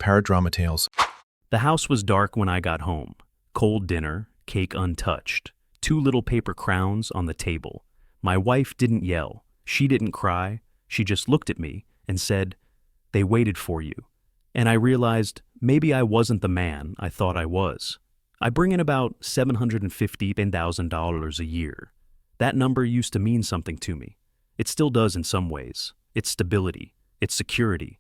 paradrama tales. The house was dark when I got home. Cold dinner, cake untouched, 2 little paper crowns on the table. My wife didn't yell. She didn't cry. She just looked at me and said, "They waited for you." And I realized maybe I wasn't the man I thought I was. I bring in about $750,000 a year. That number used to mean something to me. It still does in some ways. It's stability. It's security.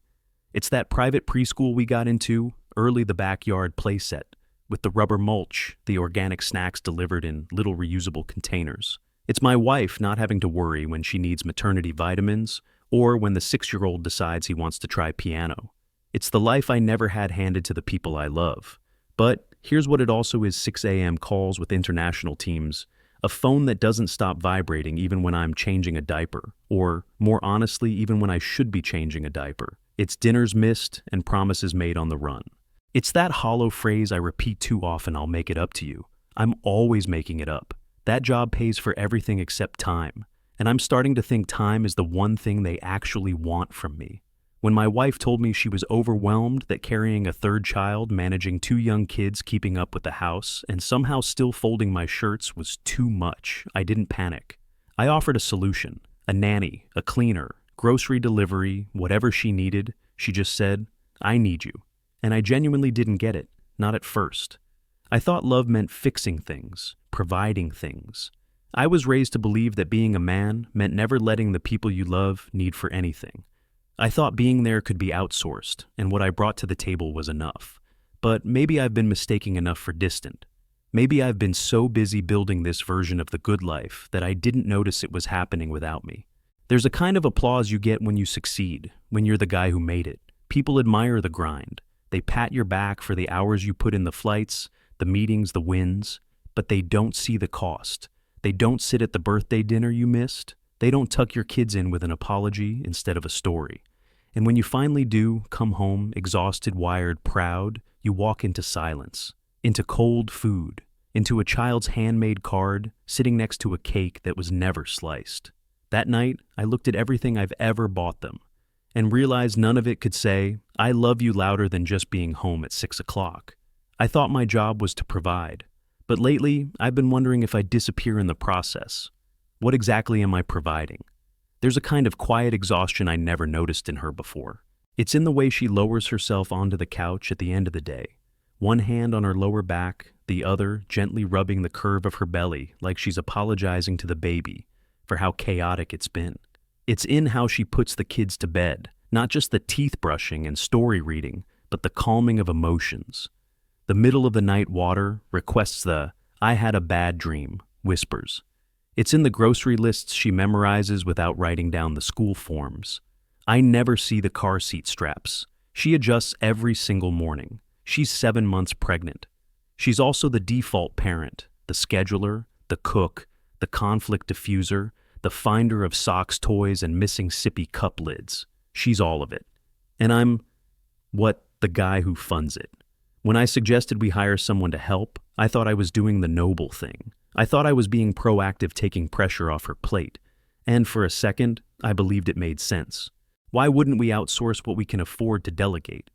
It's that private preschool we got into, early the backyard playset, with the rubber mulch, the organic snacks delivered in little reusable containers. It's my wife not having to worry when she needs maternity vitamins or when the 6-year-old decides he wants to try piano. It's the life I never had handed to the people I love. But here's what it also is: 6 a.m. calls with international teams, a phone that doesn't stop vibrating even when I'm changing a diaper, or, more honestly, even when I should be changing a diaper. It's dinners missed and promises made on the run. It's that hollow phrase I repeat too often: "I'll make it up to you." I'm always making it up. That job pays for everything except time, and I'm starting to think time is the one thing they actually want from me. When my wife told me she was overwhelmed that carrying a 3rd child, managing 2 young kids, keeping up with the house, and somehow still folding my shirts was too much, I didn't panic. I offered a solution: a nanny, a cleaner, grocery delivery, whatever she needed. She just said, "I need you." And I genuinely didn't get it, not at first. I thought love meant fixing things, providing things. I was raised to believe that being a man meant never letting the people you love need for anything. I thought being there could be outsourced, and what I brought to the table was enough. But maybe I've been mistaking enough for distant. Maybe I've been so busy building this version of the good life that I didn't notice it was happening without me. There's a kind of applause you get when you succeed, when you're the guy who made it. People admire the grind. They pat your back for the hours you put in the flights, the meetings, the wins, but they don't see the cost. They don't sit at the birthday dinner you missed. They don't tuck your kids in with an apology instead of a story. And when you finally do come home, exhausted, wired, proud, you walk into silence, into cold food, into a child's handmade card sitting next to a cake that was never sliced. That night, I looked at everything I've ever bought them and realized none of it could say, "I love you," louder than just being home at 6 o'clock. I thought my job was to provide. But lately, I've been wondering if I disappear in the process. What exactly am I providing? There's a kind of quiet exhaustion I never noticed in her before. It's in the way she lowers herself onto the couch at the end of the day, one hand on her lower back, the other gently rubbing the curve of her belly like she's apologizing to the baby for how chaotic it's been. It's in how she puts the kids to bed, not just the teeth brushing and story reading, but the calming of emotions. The middle of the night water requests the "I had a bad dream" whispers. It's in the grocery lists she memorizes without writing down the school forms. I never see the car seat straps. She adjusts every single morning. She's 7 months pregnant. She's also the default parent, the scheduler, the cook, the conflict diffuser, the finder of socks, toys, and missing sippy cup lids. She's all of it. And I'm, the guy who funds it. When I suggested we hire someone to help, I thought I was doing the noble thing. I thought I was being proactive, taking pressure off her plate. And for a second, I believed it made sense. Why wouldn't we outsource what we can afford to delegate?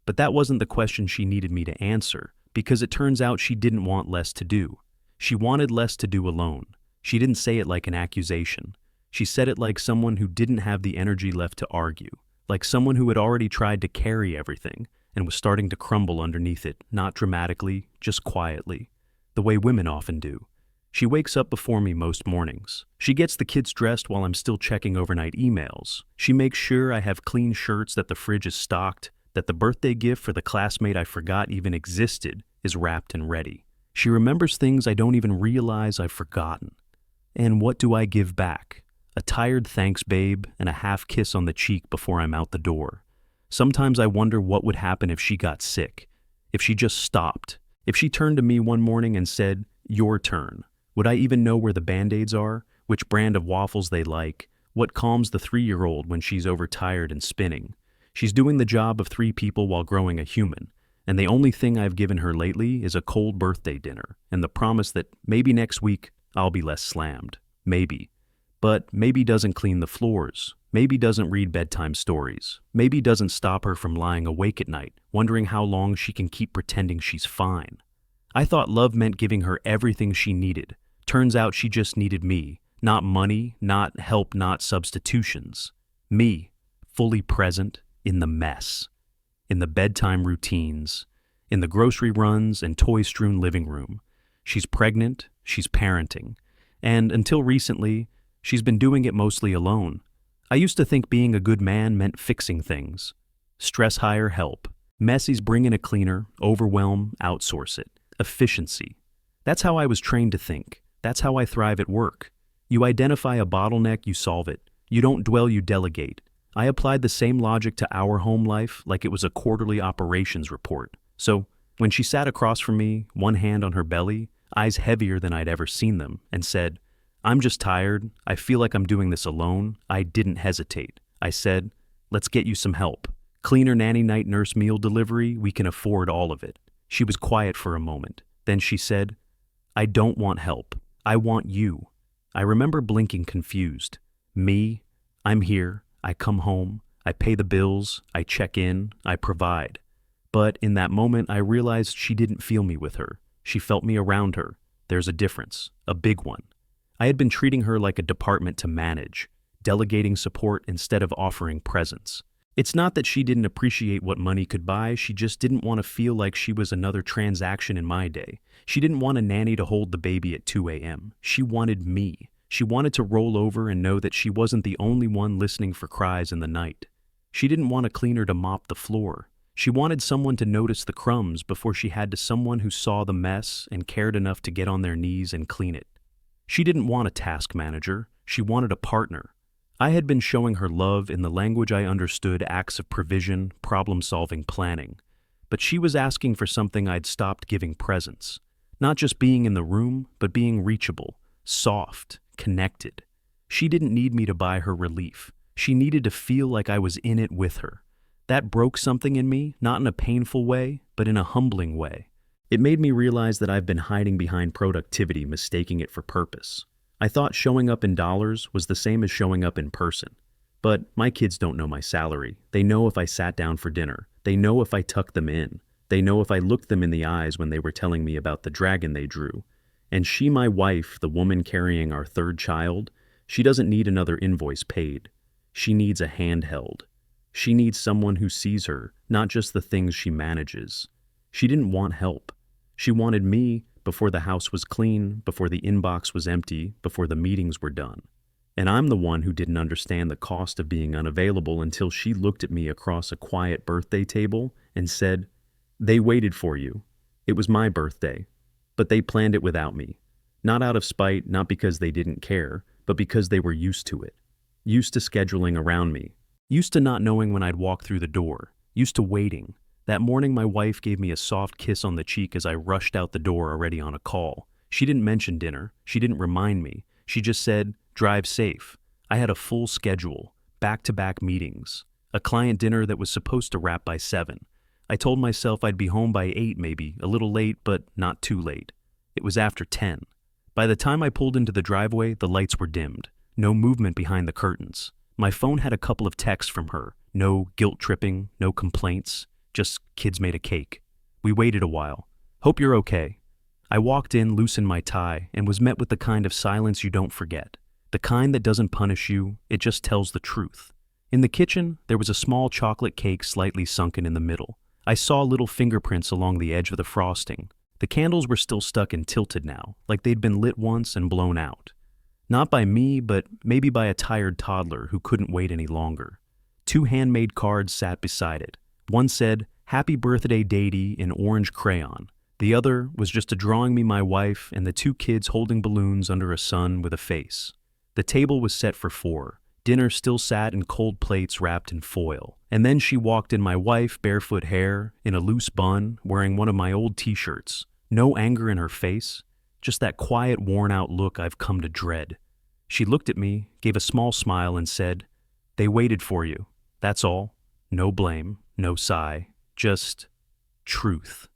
But that wasn't the question she needed me to answer, because it turns out she didn't want less to do. She wanted less to do alone. She didn't say it like an accusation. She said it like someone who didn't have the energy left to argue, like someone who had already tried to carry everything and was starting to crumble underneath it, not dramatically, just quietly, the way women often do. She wakes up before me most mornings. She gets the kids dressed while I'm still checking overnight emails. She makes sure I have clean shirts, that the fridge is stocked, that the birthday gift for the classmate I forgot even existed is wrapped and ready. She remembers things I don't even realize I've forgotten. And what do I give back? A tired "thanks, babe," and a half kiss on the cheek before I'm out the door. Sometimes I wonder what would happen if she got sick, if she just stopped, if she turned to me one morning and said, "Your turn." Would I even know where the Band-Aids are, which brand of waffles they like, what calms the 3-year-old when she's overtired and spinning? She's doing the job of 3 people while growing a human, and the only thing I've given her lately is a cold birthday dinner and the promise that maybe next week I'll be less slammed. Maybe. But maybe doesn't clean the floors. maybe doesn't read bedtime stories, maybe doesn't stop her from lying awake at night, wondering how long she can keep pretending she's fine. I thought love meant giving her everything she needed. Turns out she just needed me, not money, not help, not substitutions. Me, fully present in the mess, in the bedtime routines, in the grocery runs and toy-strewn living room. She's pregnant, she's parenting, and until recently, she's been doing it mostly alone. I used to think being a good man meant fixing things. Stress hire help. Messy's bring in a cleaner, overwhelm, outsource it. Efficiency. That's how I was trained to think. That's how I thrive at work. You identify a bottleneck, you solve it. You don't dwell, you delegate. I applied the same logic to our home life like it was a quarterly operations report. So, when she sat across from me, one hand on her belly, eyes heavier than I'd ever seen them, and said, "I'm just tired. I feel like I'm doing this alone," I didn't hesitate. I said, "Let's get you some help. Cleaner, nanny, night nurse, meal delivery, we can afford all of it." She was quiet for a moment. Then she said, "I don't want help. I want you." I remember blinking confused. Me? I'm here. I come home. I pay the bills. I check in. I provide. But in that moment, I realized she didn't feel me with her. She felt me around her. There's a difference. A big one. I had been treating her like a department to manage, delegating support instead of offering presence. It's not that she didn't appreciate what money could buy, she just didn't want to feel like she was another transaction in my day. She didn't want a nanny to hold the baby at 2 a.m. She wanted me. She wanted to roll over and know that she wasn't the only one listening for cries in the night. She didn't want a cleaner to mop the floor. She wanted someone to notice the crumbs before she had to someone who saw the mess and cared enough to get on their knees and clean it. She didn't want a task manager. She wanted a partner. I had been showing her love in the language I understood: acts of provision, problem-solving, planning. But she was asking for something I'd stopped giving: presence. Not just being in the room, but being reachable, soft, connected. She didn't need me to buy her relief. She needed to feel like I was in it with her. That broke something in me, not in a painful way, but in a humbling way. It made me realize that I've been hiding behind productivity, mistaking it for purpose. I thought showing up in dollars was the same as showing up in person. But my kids don't know my salary. They know if I sat down for dinner. They know if I tucked them in. They know if I looked them in the eyes when they were telling me about the dragon they drew. And she, my wife, the woman carrying our third child, she doesn't need another invoice paid. She needs a hand held. She needs someone who sees her, not just the things she manages. She didn't want help. She wanted me before the house was clean, before the inbox was empty, before the meetings were done. And I'm the one who didn't understand the cost of being unavailable until she looked at me across a quiet birthday table and said, "They waited for you. It was my birthday, but they planned it without me. Not out of spite, not because they didn't care, but because they were used to it. Used to scheduling around me. Used to not knowing when I'd walk through the door. Used to waiting. That morning my wife gave me a soft kiss on the cheek as I rushed out the door already on a call. She didn't mention dinner. She didn't remind me. She just said, "Drive safe." I had a full schedule, back-to-back meetings, a client dinner that was supposed to wrap by 7. I told myself I'd be home by 8 maybe, a little late, but not too late. It was after 10. By the time I pulled into the driveway, the lights were dimmed. No movement behind the curtains. My phone had a couple of texts from her. No guilt-tripping, no complaints, just kids made a cake. We waited a while. "Hope you're okay." I walked in, loosened my tie, and was met with the kind of silence you don't forget. The kind that doesn't punish you, it just tells the truth. In the kitchen, there was a small chocolate cake slightly sunken in the middle. I saw little fingerprints along the edge of the frosting. The candles were still stuck and tilted now, like they'd been lit once and blown out. Not by me, but maybe by a tired toddler who couldn't wait any longer. 2 handmade cards sat beside it. One said, "Happy birthday, Daddy," in orange crayon. The other was just a drawing me, my wife, and the 2 kids holding balloons under a sun with a face. The table was set for 4. Dinner still sat in cold plates wrapped in foil. And then she walked in, my wife, barefoot hair, in a loose bun, wearing one of my old t-shirts. No anger in her face, just that quiet, worn-out look I've come to dread. She looked at me, gave a small smile, and said, "They waited for you. That's all. No blame, no sigh, just truth."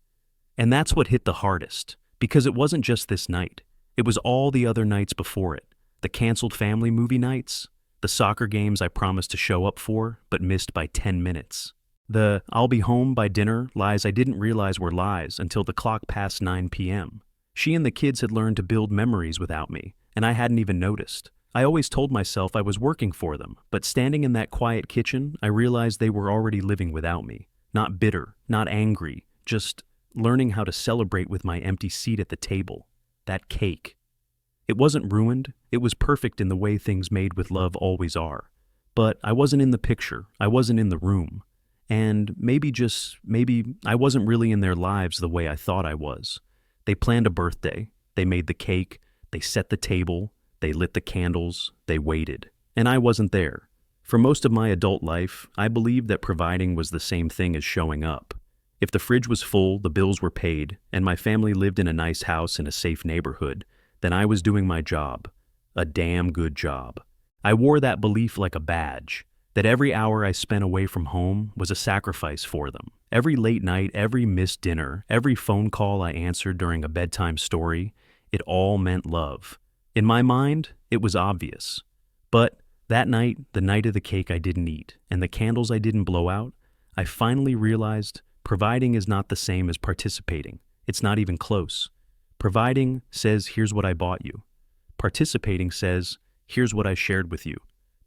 And that's what hit the hardest, because it wasn't just this night. It was all the other nights before it. The canceled family movie nights, the The soccer games I promised to show up for, but missed by 10 minutes. The "I'll be home by dinner" lies I didn't realize were lies until the clock passed 9 p.m. She and the kids had learned to build memories without me, and I hadn't even noticed. I always told myself I was working for them, but standing in that quiet kitchen, I realized they were already living without me. Not bitter, not angry, just learning how to celebrate with my empty seat at the table. That cake. It wasn't ruined, it was perfect in the way things made with love always are. But I wasn't in the picture, I wasn't in the room. And maybe I wasn't really in their lives the way I thought I was. They planned a birthday, they made the cake, they set the table, they lit the candles, they waited. And I wasn't there. For most of my adult life, I believed that providing was the same thing as showing up. If the fridge was full, the bills were paid, and my family lived in a nice house in a safe neighborhood, then I was doing my job. A damn good job. I wore that belief like a badge, that every hour I spent away from home was a sacrifice for them. Every late night, every missed dinner, every phone call I answered during a bedtime story, it all meant love. In my mind, it was obvious. But that night, the night of the cake I didn't eat, and the candles I didn't blow out, I finally realized providing is not the same as participating. It's not even close. Providing says, here's what I bought you. Participating says, here's what I shared with you.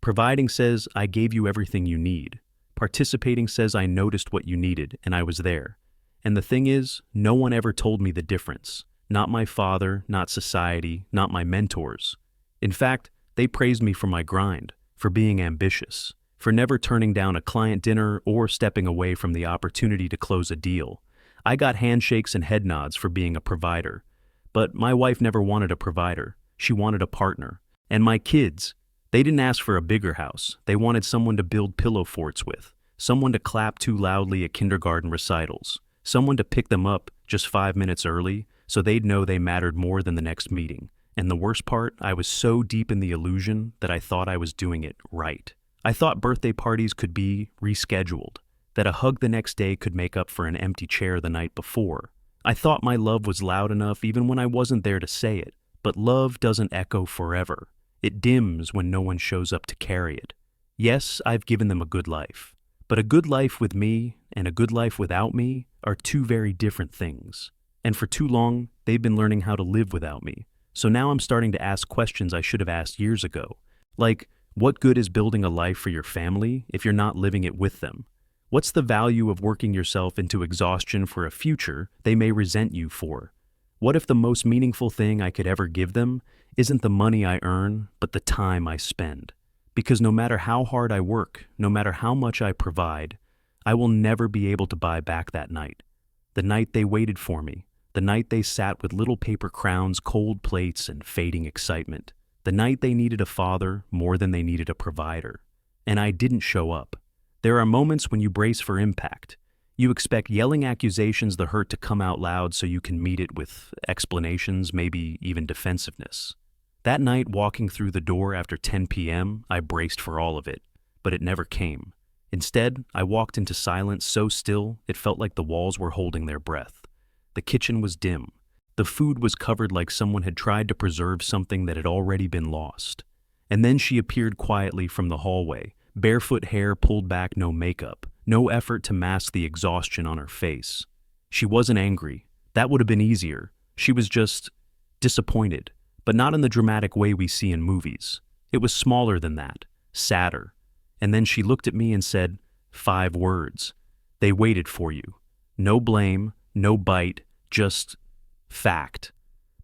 Providing says, I gave you everything you need. Participating says, I noticed what you needed, and I was there. And the thing is, no one ever told me the difference. Not my father, not society, not my mentors. In fact, they praised me for my grind, for being ambitious, for never turning down a client dinner or stepping away from the opportunity to close a deal. I got handshakes and head nods for being a provider. But my wife never wanted a provider. She wanted a partner. And my kids, they didn't ask for a bigger house. They wanted someone to build pillow forts with, someone to clap too loudly at kindergarten recitals, someone to pick them up just 5 minutes early so they'd know they mattered more than the next meeting. And the worst part, I was so deep in the illusion that I thought I was doing it right. I thought birthday parties could be rescheduled, that a hug the next day could make up for an empty chair the night before. I thought my love was loud enough even when I wasn't there to say it. But love doesn't echo forever. It dims when no one shows up to carry it. Yes, I've given them a good life. But a good life with me and a good life without me are two very different things. And for too long, they've been learning how to live without me. So now I'm starting to ask questions I should have asked years ago. Like, what good is building a life for your family if you're not living it with them? What's the value of working yourself into exhaustion for a future they may resent you for? What if the most meaningful thing I could ever give them isn't the money I earn, but the time I spend? Because no matter how hard I work, no matter how much I provide, I will never be able to buy back that night. The night they waited for me, the night they sat with little paper crowns, cold plates, and fading excitement. The night they needed a father more than they needed a provider. And I didn't show up. There are moments when you brace for impact. You expect yelling accusations the hurt to come out loud so you can meet it with explanations, maybe even defensiveness. That night, walking through the door after 10 p.m., I braced for all of it, but it never came. Instead, I walked into silence so still it felt like the walls were holding their breath. The kitchen was dim. The food was covered like someone had tried to preserve something that had already been lost. And then she appeared quietly from the hallway, barefoot hair pulled back, no makeup, no effort to mask the exhaustion on her face. She wasn't angry. That would have been easier. She was just disappointed, but not in the dramatic way we see in movies. It was smaller than that, sadder. And then she looked at me and said, 5 words. They waited for you. No blame, no bite, just fact.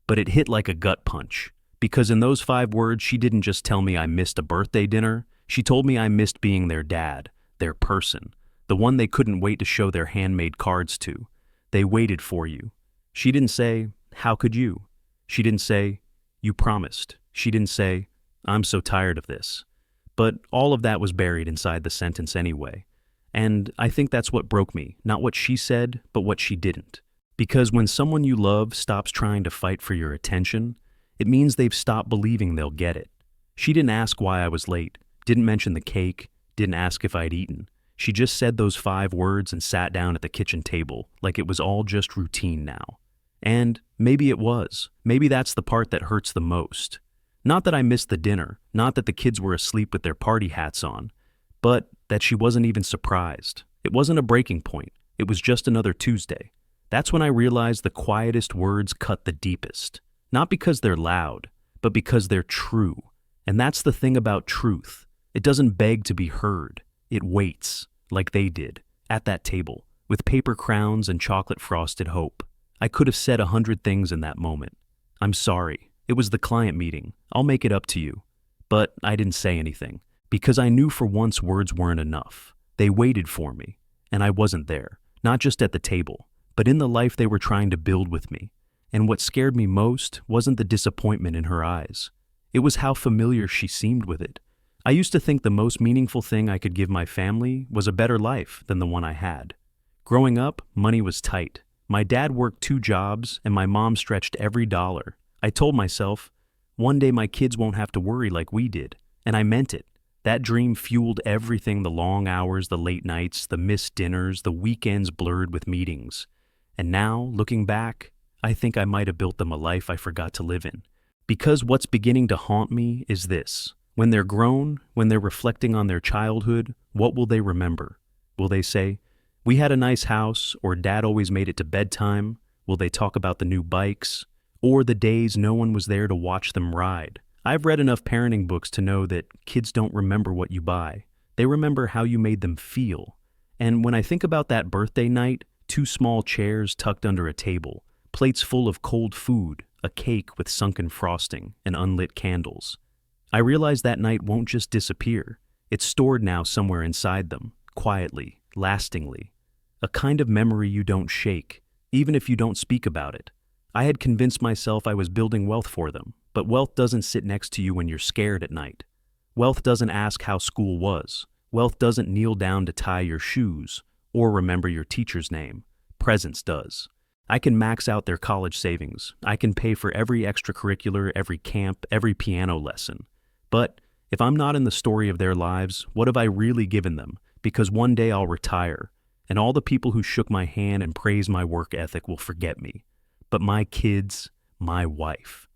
But it hit like a gut punch, because in those 5 words she didn't just tell me I missed a birthday dinner, she told me I missed being their dad, their person, the one they couldn't wait to show their handmade cards to. They waited for you. She didn't say, how could you? She didn't say, you promised. She didn't say, I'm so tired of this. But all of that was buried inside the sentence anyway. And I think that's what broke me, not what she said, but what she didn't. Because when someone you love stops trying to fight for your attention, it means they've stopped believing they'll get it. She didn't ask why I was late, didn't mention the cake, didn't ask if I'd eaten. She just said those 5 words and sat down at the kitchen table like it was all just routine now. And maybe it was. Maybe that's the part that hurts the most. Not that I missed the dinner, not that the kids were asleep with their party hats on, but that she wasn't even surprised. It wasn't a breaking point. It was just another Tuesday. That's when I realized the quietest words cut the deepest. Not because they're loud, but because they're true. And that's the thing about truth. It doesn't beg to be heard. It waits, like they did, at that table, with paper crowns and chocolate-frosted hope. I could have said 100 things in that moment. I'm sorry. It was the client meeting. I'll make it up to you. But I didn't say anything, because I knew for once words weren't enough. They waited for me, and I wasn't there, not just at the table, but in the life they were trying to build with me. And what scared me most wasn't the disappointment in her eyes. It was how familiar she seemed with it. I used to think the most meaningful thing I could give my family was a better life than the one I had. Growing up, money was tight. My dad worked 2 jobs, and my mom stretched every dollar. I told myself, one day my kids won't have to worry like we did, and I meant it. That dream fueled everything: the long hours, the late nights, the missed dinners, the weekends blurred with meetings. And now, looking back, I think I might have built them a life I forgot to live in. Because what's beginning to haunt me is this. When they're grown, when they're reflecting on their childhood, what will they remember? Will they say, "We had a nice house," or "Dad always made it to bedtime"? Will they talk about the new bikes? Or the days no one was there to watch them ride? I've read enough parenting books to know that kids don't remember what you buy. They remember how you made them feel. And when I think about that birthday night, 2 small chairs tucked under a table, plates full of cold food, a cake with sunken frosting, and unlit candles, I realize that night won't just disappear. It's stored now somewhere inside them, quietly, lastingly. A kind of memory you don't shake, even if you don't speak about it. I had convinced myself I was building wealth for them, but wealth doesn't sit next to you when you're scared at night. Wealth doesn't ask how school was. Wealth doesn't kneel down to tie your shoes or remember your teacher's name. Presence does. I can max out their college savings. I can pay for every extracurricular, every camp, every piano lesson. But if I'm not in the story of their lives, what have I really given them? Because one day I'll retire, and all the people who shook my hand and praised my work ethic will forget me. But my kids, my wife,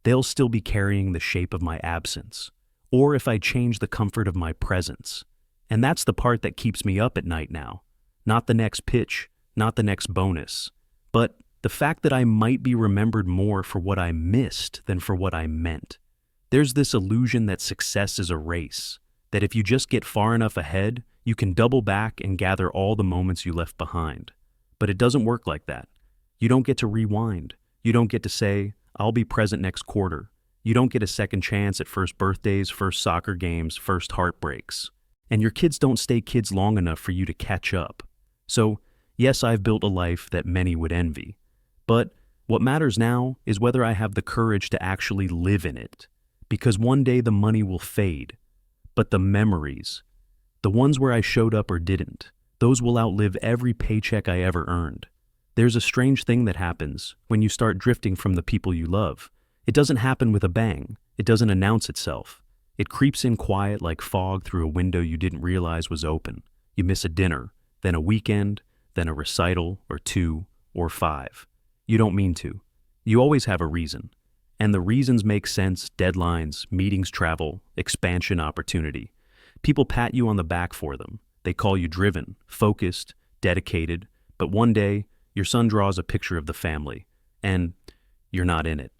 they'll still be carrying the shape of my absence, or if I change the comfort of my presence. And that's the part that keeps me up at night now. Not the next pitch, not the next bonus, but the fact that I might be remembered more for what I missed than for what I meant. There's this illusion that success is a race, that if you just get far enough ahead, you can double back and gather all the moments you left behind. But it doesn't work like that. You don't get to rewind. You don't get to say, "I'll be present next quarter." You don't get a second chance at first birthdays, first soccer games, first heartbreaks. And your kids don't stay kids long enough for you to catch up. So, yes, I've built a life that many would envy. But what matters now is whether I have the courage to actually live in it. Because one day the money will fade. But the memories, the ones where I showed up or didn't, those will outlive every paycheck I ever earned. There's a strange thing that happens when you start drifting from the people you love. It doesn't happen with a bang. It doesn't announce itself. It creeps in quiet like fog through a window you didn't realize was open. You miss a dinner, then a weekend, then a recital or 2 or 5. You don't mean to. You always have a reason. And the reasons make sense: deadlines, meetings, travel, expansion, opportunity. People pat you on the back for them. They call you driven, focused, dedicated, but one day, your son draws a picture of the family, and you're not in it.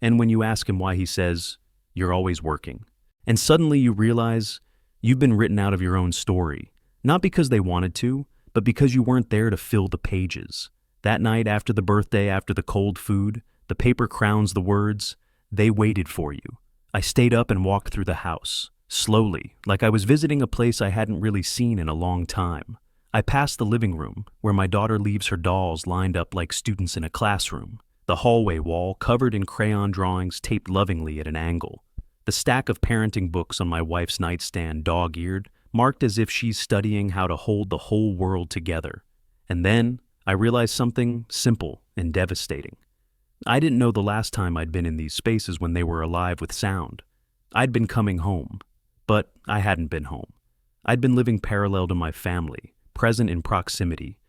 And when you ask him why, he says, "You're always working." And suddenly you realize you've been written out of your own story, not because they wanted to, but because you weren't there to fill the pages. That night after the birthday, after the cold food, the paper crowns the words, "They waited for you." I stayed up and walked through the house, slowly, like I was visiting a place I hadn't really seen in a long time. I passed the living room, where my daughter leaves her dolls lined up like students in a classroom, the hallway wall covered in crayon drawings taped lovingly at an angle, the stack of parenting books on my wife's nightstand dog-eared, marked as if she's studying how to hold the whole world together. And then I realized something simple and devastating. I didn't know the last time I'd been in these spaces when they were alive with sound. I'd been coming home, but I hadn't been home. I'd been living parallel to my family, present in proximity,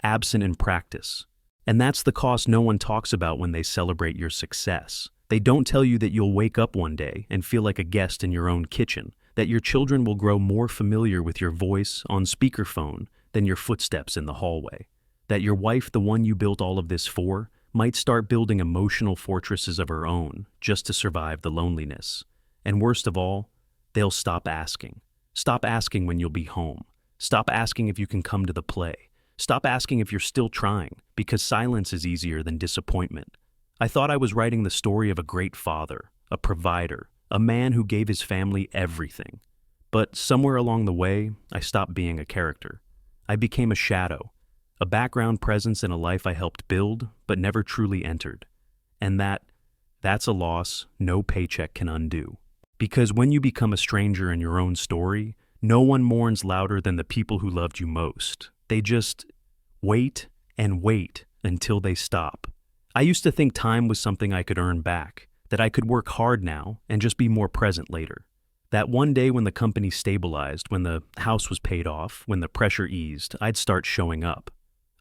absent in practice. And that's the cost no one talks about when they celebrate your success. They don't tell you that you'll wake up one day and feel like a guest in your own kitchen, that your children will grow more familiar with your voice on speakerphone than your footsteps in the hallway, that your wife, the one you built all of this for, might start building emotional fortresses of her own just to survive the loneliness. And worst of all, they'll stop asking. Stop asking when you'll be home. Stop asking if you can come to the play. Stop asking if you're still trying, because silence is easier than disappointment. I thought I was writing the story of a great father, a provider, a man who gave his family everything. But somewhere along the way, I stopped being a character. I became a shadow, a background presence in a life I helped build but never truly entered. And that's a loss no paycheck can undo. Because when you become a stranger in your own story, no one mourns louder than the people who loved you most. They just wait and wait until they stop. I used to think time was something I could earn back, that I could work hard now and just be more present later. That one day when the company stabilized, when the house was paid off, when the pressure eased, I'd start showing up.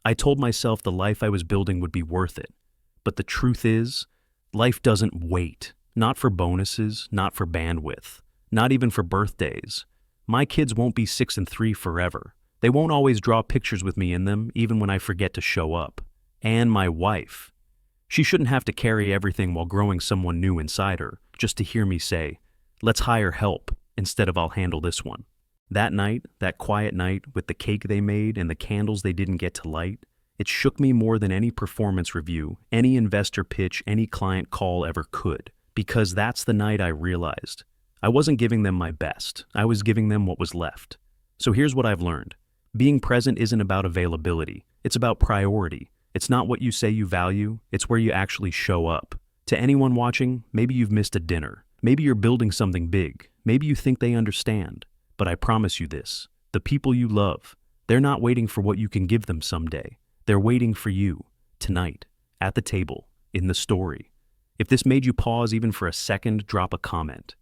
I told myself the life I was building would be worth it. But the truth is, life doesn't wait. Not for bonuses, not for bandwidth, not even for birthdays. My kids won't be 6 and 3 forever. They won't always draw pictures with me in them, even when I forget to show up. And my wife. She shouldn't have to carry everything while growing someone new inside her, just to hear me say, "Let's hire help," instead of "I'll handle this one." That night, that quiet night, with the cake they made and the candles they didn't get to light, it shook me more than any performance review, any investor pitch, any client call ever could. Because that's the night I realized I wasn't giving them my best, I was giving them what was left. So here's what I've learned. Being present isn't about availability, it's about priority. It's not what you say you value, it's where you actually show up. To anyone watching, maybe you've missed a dinner. Maybe you're building something big. Maybe you think they understand. But I promise you this, the people you love, they're not waiting for what you can give them someday. They're waiting for you, tonight, at the table, in the story. If this made you pause even for a second, drop a comment.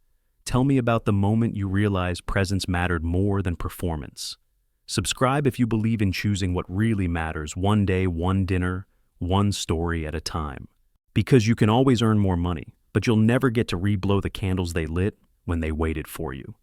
Tell me about the moment you realized presence mattered more than performance. Subscribe if you believe in choosing what really matters, one day, one dinner, one story at a time. Because you can always earn more money, but you'll never get to re-blow the candles they lit when they waited for you.